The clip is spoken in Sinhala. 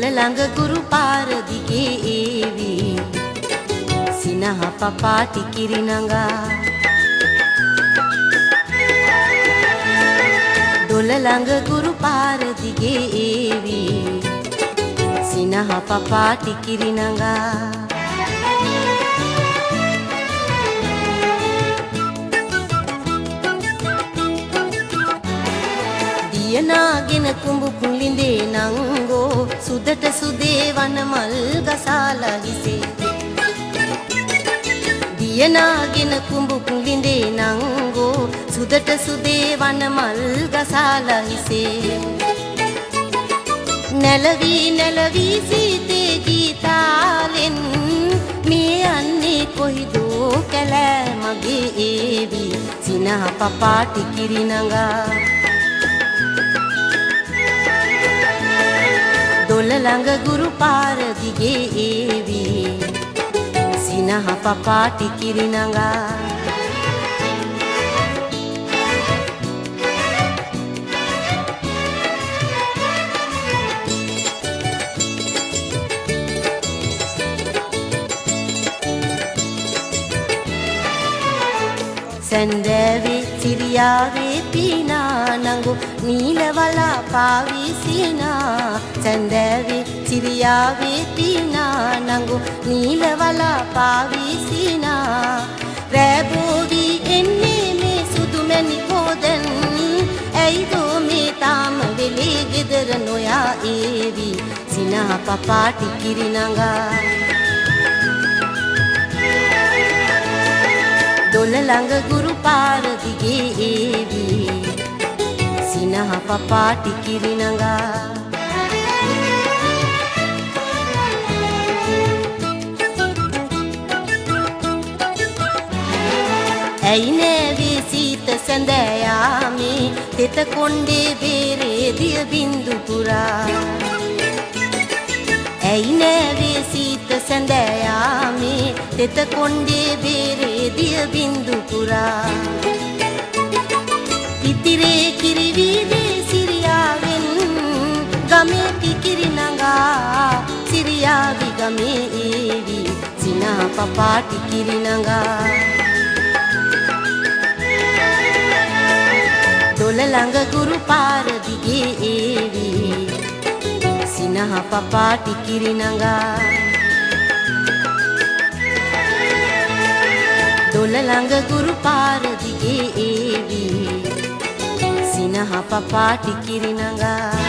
ළඟ ගුරු පාර දිගේ ඒවි සිනහ පපාටි කිරි නඟා දොළ ළඟ ගුරු පාර දිගේ ඒවි සිනහ පපාටි කිරි නඟා දියනාගෙන කුඹු කුලිඳේ නංගෝ සුදට සුදේ වන මල් ගසාලා හිසේ දියනාගෙන කුඹු කුලිඳේ නංගෝ සුදට සුදේ වන මල් ගසාලා හිසේ නැලවි නැලවි සීතේ ගීතාලෙන් මේ යන්නේ කොහිදෝ කැලෑ මගේ ඒවි සිනහ පපාටි කිරි නඟා දොළ ළඟ ගුරු පාර දිගේ ඒවි සිනහ පපාටි කිරි නඟා සැන්දෑවේ සිරියාවේ පීනා නඟු නීලවලා පාවිසිනා සැන්දෑවේ සිරියාවේ පීනා නඟු නීලවලා පාවිසිනා රැබෝවි එන්නේ මේ සුදුමැණි කෝදන් ඇයිදෝ මේ තාම වෙලේ ගෙදර නොයා ඒවි සිනහ පපාටි කිරි නඟා දොළ ළඟ ගුරු පාර දිගේ ඒවි සිනහ පපාටි කිරි නඟා ඇයි නෑවේ සීත සැඳෑයාමේ තෙත කොණ්ඩේ බේරේ දිය බින්දු පුරා ඇයි නෑවේ සීත සැඳෑයාමේ තෙත කොණ්ඩේ බේරේ දිය බින්දු පුරා ඉතිරේ කිරි වීදේ සිරියාවෙන් ගමේ කිකිරි නඟා සිරියාවි ගමේ ඒවි සිනහ පපාටි කිරි නඟා දොළ ළඟ ගුරු පාර දිගේ ඒවි සිනහ පපාටි කිරි නඟා දොළ ළඟ ගුරු පාර දිගේ ඒවි සිනහ පපාටි කිරි නඟා